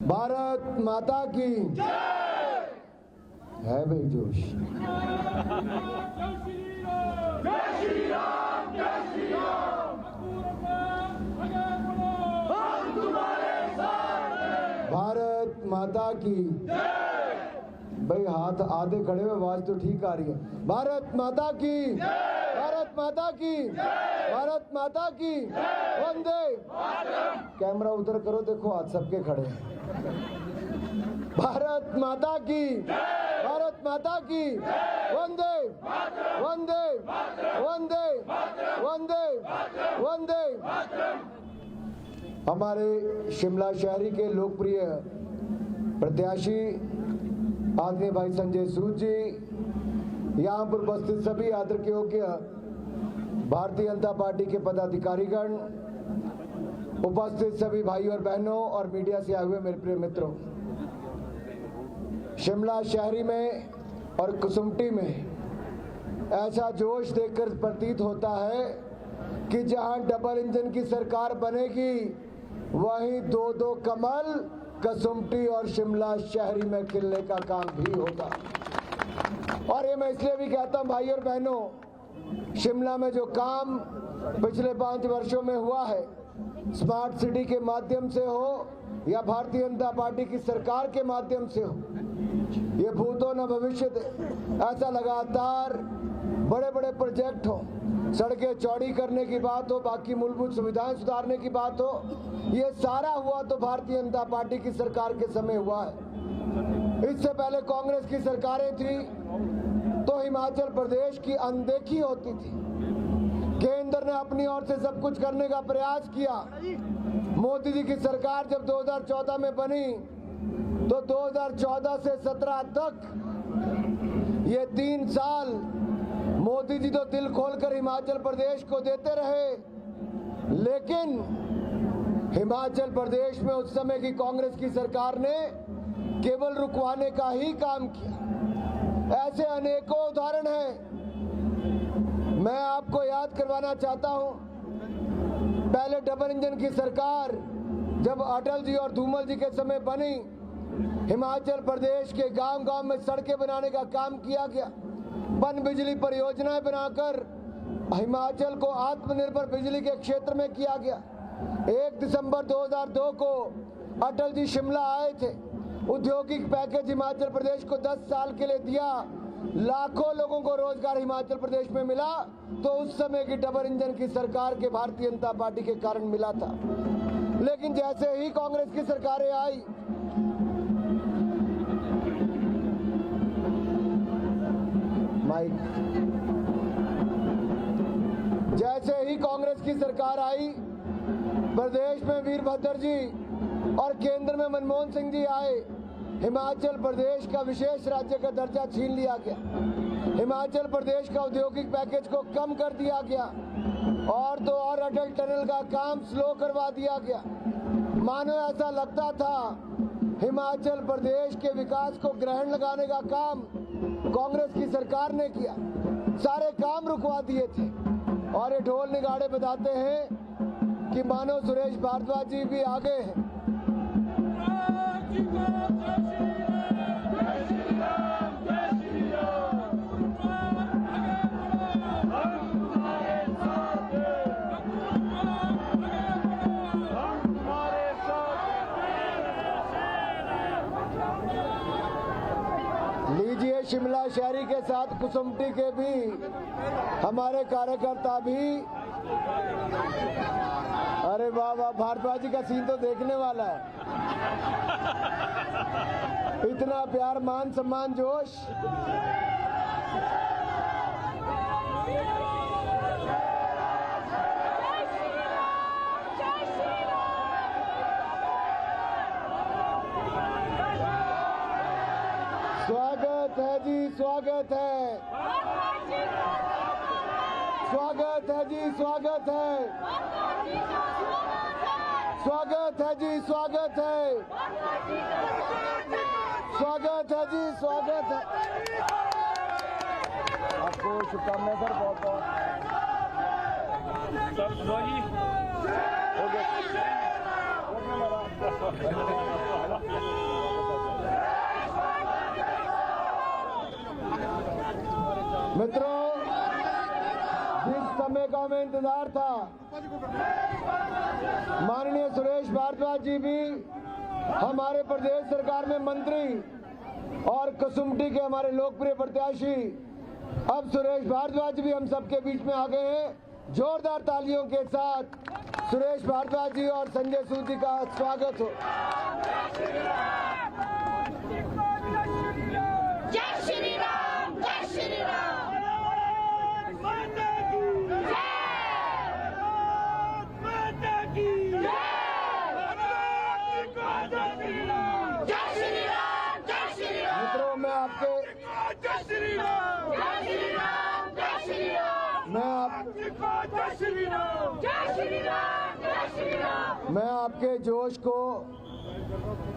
भारत माता की है भाई जोश। भारत माता की भाई हाथ आधे खड़े हुए, आवाज तो ठीक आ रही है। भारत माता की, भारत माता की, भारत माता की वंदे। कैमरा उधर करो, देखो हाथ सबके खड़े हैं। भारत माता की, भारत माता की वंदे वंदे वंदे वंदे वंदे। हमारे शिमला शहरी के लोकप्रिय प्रत्याशी आदरणीय भाई संजय सूद जी, यहाँ पर उपस्थित सभी आदर के योग्य भारतीय जनता पार्टी के पदाधिकारीगण, उपस्थित सभी भाई और बहनों और मीडिया से आए हुए मेरे प्रिय मित्रों, शिमला शहरी में और कुसुम्पटी में ऐसा जोश देखकर प्रतीत होता है कि जहां डबल इंजन की सरकार बनेगी वहीं दो दो कमल कुसुम्पटी और शिमला शहरी में खिलने का काम भी होगा। और ये मैं इसलिए भी कहता हूं भाई और बहनों, शिमला में जो काम पिछले 5 वर्षों में हुआ है, स्मार्ट सिटी के माध्यम से हो या भारतीय जनता पार्टी की सरकार के माध्यम से हो, ये भूतो न भविष्यत, ऐसा लगातार बड़े बड़े प्रोजेक्ट हो, सड़कें चौड़ी करने की बात हो, बाकी मूलभूत सुविधाएं सुधारने की बात हो, ये सारा हुआ तो भारतीय जनता पार्टी की सरकार के समय हुआ है। इससे पहले कांग्रेस की सरकारें थी तो हिमाचल प्रदेश की अनदेखी होती थी। केंद्र ने अपनी ओर से सब कुछ करने का प्रयास किया। मोदी जी की सरकार जब 2014 में बनी तो 2014 से 17 तक ये 3 साल मोदी जी तो दिल खोलकर हिमाचल प्रदेश को देते रहे, लेकिन हिमाचल प्रदेश में उस समय की कांग्रेस की सरकार ने केवल रुकवाने का ही काम किया। ऐसे अनेकों उदाहरण हैं। मैं आपको याद करवाना चाहता हूं, पहले डबल इंजन की सरकार जब अटल जी और धूमल जी के समय बनी, हिमाचल प्रदेश के गांव-गांव में सड़कें बनाने का काम किया गया। पन बिजली परियोजनाएं बनाकर हिमाचल को आत्मनिर्भर बिजली के क्षेत्र में किया गया। 1 दिसंबर 2002 को अटल जी शिमला आए थे, औद्योगिक पैकेज हिमाचल प्रदेश को 10 साल के लिए दिया, लाखों लोगों को रोजगार हिमाचल प्रदेश में मिला, तो उस समय की डबल इंजन की सरकार के भारतीय जनता पार्टी के कारण मिला था। लेकिन जैसे ही कांग्रेस की सरकारें आई, जैसे ही कांग्रेस की सरकार आई, प्रदेश में वीरभद्र जी और केंद्र में मनमोहन सिंह जी आए, हिमाचल प्रदेश का विशेष राज्य का दर्जा छीन लिया गया। हिमाचल प्रदेश का औद्योगिक पैकेज को कम कर दिया गया और तो और अटल टनल का काम स्लो करवा दिया गया। मानो ऐसा लगता था हिमाचल प्रदेश के विकास को ग्रहण लगाने का काम कांग्रेस की सरकार ने किया, सारे काम रुकवा दिए थे। और ये ढोल निगाड़े बताते हैं कि मानो सुरेश भारद्वाज जी भी आगे हैं। लीजिए, शिमला शहरी के साथ कुसुम्पटी के भी हमारे कार्यकर्ता भी, अरे वाह वाह, भारद्वाज जी का सीन तो देखने वाला है। इतना प्यार, मान सम्मान, जोश। स्वागत है जी, स्वागत है, स्वागत है जी, स्वागत है, स्वागत है जी, स्वागत है, स्वागत है जी, स्वागत है। आपको शुभकामनाएं सर, बहुत बहुत। सर हो गया। मित्रों, जिस समय का हमें इंतजार था, माननीय सुरेश भारद्वाज जी भी हमारे प्रदेश सरकार में मंत्री और कसुम्पटी के हमारे लोकप्रिय प्रत्याशी, अब सुरेश भारद्वाज भी हम सबके बीच में आ गए हैं। जोरदार तालियों के साथ सुरेश भारद्वाज जी और संजय सूद जी का स्वागत हो। जय श्री राम, जय श्री राम। मित्रों, मैं आपके मैं आपके जोश को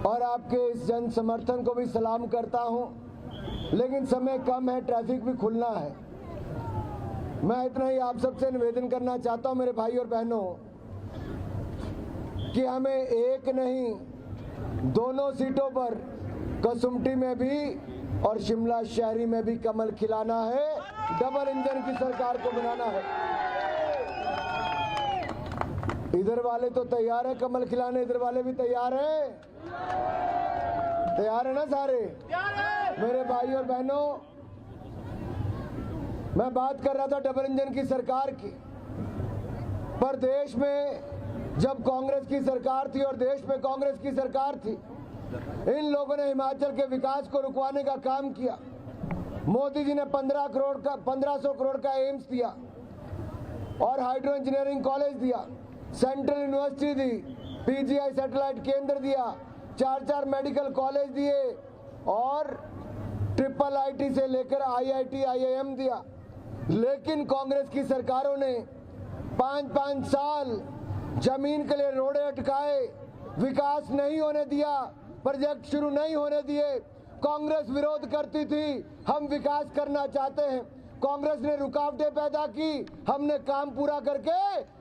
और आपके इस जन समर्थन को भी सलाम करता हूं, लेकिन समय कम है, ट्रैफिक भी खुलना है। मैं इतना ही आप सबसे निवेदन करना चाहता हूं मेरे भाई और बहनों कि हमें एक नहीं, दोनों सीटों पर कसुम्पटी में भी और शिमला शहरी में भी कमल खिलाना है। डबल इंजन की सरकार को बनाना है। इधर वाले तो तैयार है कमल खिलाने, इधर वाले भी तैयार है। तैयार है ना सारे मेरे भाई और बहनों? मैं बात कर रहा था डबल इंजन की सरकार की। पर देश में जब कांग्रेस की सरकार थी और देश में कांग्रेस की सरकार थी, इन लोगों ने हिमाचल के विकास को रुकवाने का काम किया। मोदी जी ने 1500 करोड़ का एम्स दिया और हाइड्रो इंजीनियरिंग कॉलेज दिया, सेंट्रल यूनिवर्सिटी दी, पीजीआई सैटेलाइट केंद्र दिया, 4 मेडिकल कॉलेज दिए और ट्रिपल आईटी से लेकर आईआईटी आईआईएम दिया। लेकिन कांग्रेस की सरकारों ने 5-5 साल जमीन के लिए रोड़े अटकाए, विकास नहीं होने दिया, प्रोजेक्ट शुरू नहीं होने दिए। कांग्रेस विरोध करती थी, हम विकास करना चाहते हैं। कांग्रेस ने रुकावटें पैदा की, हमने काम पूरा करके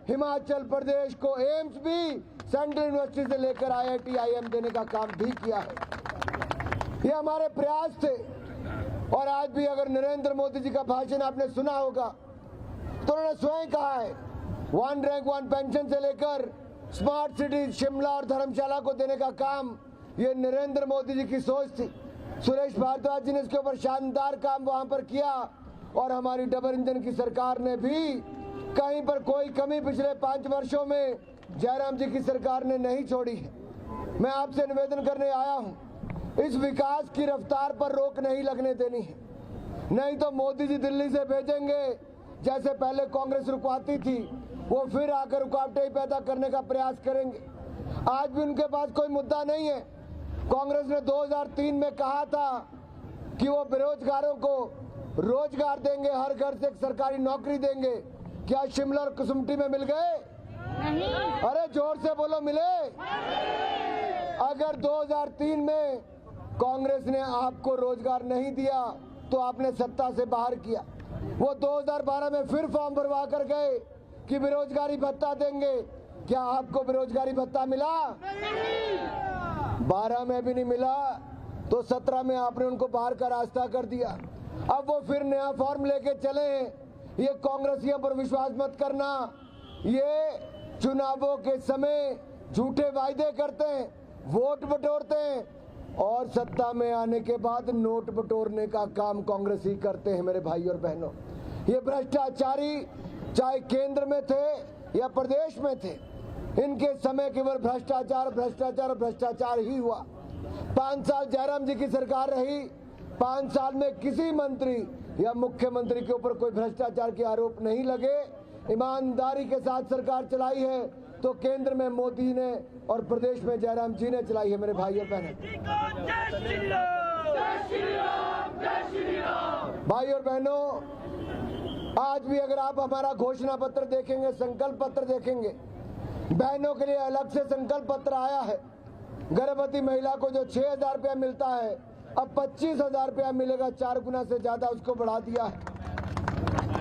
हिमाचल प्रदेश को एम्स भी सेंट्रल यूनिवर्सिटी से लेकर आईआईटी आईआईएम देने का काम भी किया है। ये हमारे प्रयास थे। और आज भी अगर नरेंद्र मोदी जी का भाषण आपने सुना होगा तो उन्होंने स्वयं कहा है, 1 रैंक 1 पेंशन से लेकर स्मार्ट सिटी शिमला और धर्मशाला को देने का काम ये नरेंद्र मोदी जी की सोच थी। सुरेश भारद्वाज जी ने इसके ऊपर शानदार काम वहां पर किया और हमारी डबल इंजन की सरकार ने भी कहीं पर कोई कमी पिछले 5 वर्षों में जयराम जी की सरकार ने नहीं छोड़ी है। मैं आपसे निवेदन करने आया हूं, इस विकास की रफ्तार पर रोक नहीं लगने देनी है, नहीं तो मोदी जी दिल्ली से भेजेंगे, जैसे पहले कांग्रेस रुकवाती थी, वो फिर आकर रुकावटें पैदा करने का प्रयास करेंगे। आज भी उनके पास कोई मुद्दा नहीं है। कांग्रेस ने 2003 में कहा था कि वो बेरोजगारों को रोजगार देंगे, हर घर से एक सरकारी नौकरी देंगे। क्या शिमला और कसुम्पटी में मिल गए? नहीं। अरे जोर से बोलो, मिले? अगर 2003 में कांग्रेस ने आपको रोजगार नहीं दिया तो आपने सत्ता से बाहर किया। वो 2012 में फिर फॉर्म भरवा कर गए कि बेरोजगारी भत्ता देंगे। क्या आपको बेरोजगारी भत्ता मिला? 12 में भी नहीं मिला तो 17 में आपने उनको बाहर का रास्ता कर दिया। अब वो फिर नया फॉर्म लेके चले। ये कांग्रेसियों पर विश्वास मत करना। ये चुनावों के समय झूठे वायदे करते हैं, वोट बटोरते हैं और सत्ता में आने के बाद नोट बटोरने का काम कांग्रेस ही करते हैं। मेरे भाई और बहनों, ये भ्रष्टाचारी चाहे केंद्र में थे या प्रदेश में थे, इनके समय केवल भ्रष्टाचार भ्रष्टाचार भ्रष्टाचार ही हुआ। 5 साल जयराम जी की सरकार रही, 5 साल में किसी मंत्री या मुख्यमंत्री के ऊपर कोई भ्रष्टाचार के आरोप नहीं लगे। ईमानदारी के साथ सरकार चलाई है तो केंद्र में मोदी ने और प्रदेश में जयराम जी ने चलाई है। मेरे भाई और बहन, भाई और बहनों, आज भी अगर आप हमारा घोषणा पत्र देखेंगे, संकल्प पत्र देखेंगे, बहनों के लिए अलग से संकल्प पत्र आया है। गर्भवती महिला को जो 6,000 रुपया मिलता है, अब 25,000 रुपया मिलेगा, 4 गुना से ज्यादा उसको बढ़ा दिया है।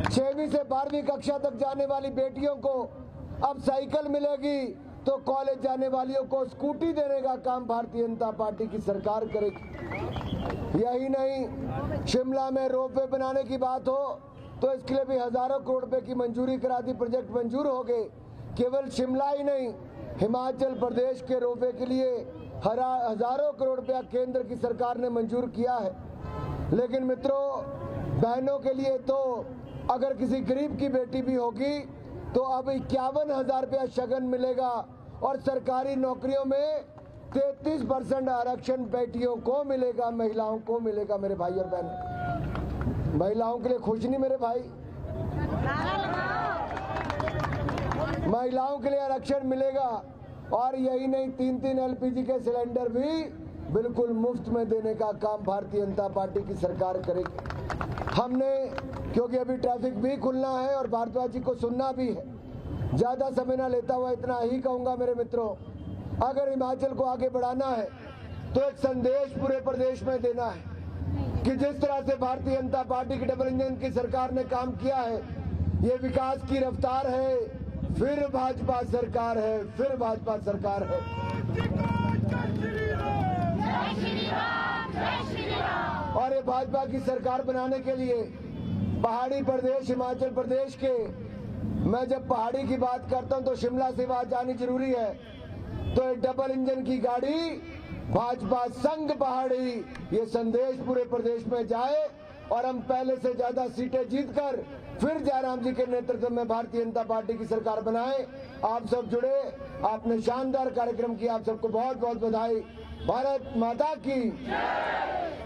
6वीं से 12वीं कक्षा तक जाने वाली बेटियों को अब साइकिल मिलेगी तो कॉलेज जाने वालियों को स्कूटी देने का काम भारतीय जनता पार्टी की सरकार करेगी। यही नहीं, शिमला में रोपवे बनाने की बात हो तो इसके लिए भी हजारों करोड़ रुपए की मंजूरी करा दी, प्रोजेक्ट मंजूर हो गए। केवल शिमला ही नहीं, हिमाचल प्रदेश के रोपवे के लिए हजारों करोड़ रुपया केंद्र की सरकार ने मंजूर किया है। लेकिन मित्रों, बहनों के लिए तो अगर किसी गरीब की बेटी भी होगी तो अब 51,000 रुपया शगन मिलेगा और सरकारी नौकरियों में 33% आरक्षण बेटियों को मिलेगा, महिलाओं को मिलेगा। मेरे भाई और बहन, महिलाओं के लिए खुश नहीं मेरे भाई? महिलाओं के लिए आरक्षण मिलेगा। और यही नहीं, 3-3 LPG के सिलेंडर भी बिल्कुल मुफ्त में देने का काम भारतीय जनता पार्टी की सरकार करेगी। हमने, क्योंकि अभी ट्रैफिक भी खुलना है और भारद्वाज जी को सुनना भी है, ज्यादा समय ना लेता हुआ इतना ही कहूंगा मेरे मित्रों, अगर हिमाचल को आगे बढ़ाना है तो एक संदेश पूरे प्रदेश में देना है कि जिस तरह से भारतीय जनता पार्टी की डबल इंजन की सरकार ने काम किया है, ये विकास की रफ्तार है, फिर भाजपा सरकार है, फिर भाजपा सरकार है। और ये भाजपा की सरकार बनाने के लिए पहाड़ी प्रदेश, हिमाचल प्रदेश के, मैं जब पहाड़ी की बात करता हूं तो शिमला से बात जानी जरूरी है। तो एक डबल इंजन की गाड़ी, भाजपा संग पहाड़ी, ये संदेश पूरे प्रदेश में जाए और हम पहले से ज्यादा सीटें जीतकर फिर जयराम जी के नेतृत्व में भारतीय जनता पार्टी की सरकार बनाए। आप सब जुड़े, आपने शानदार कार्यक्रम किया, आप सबको बहुत बहुत बधाई। भारत माता की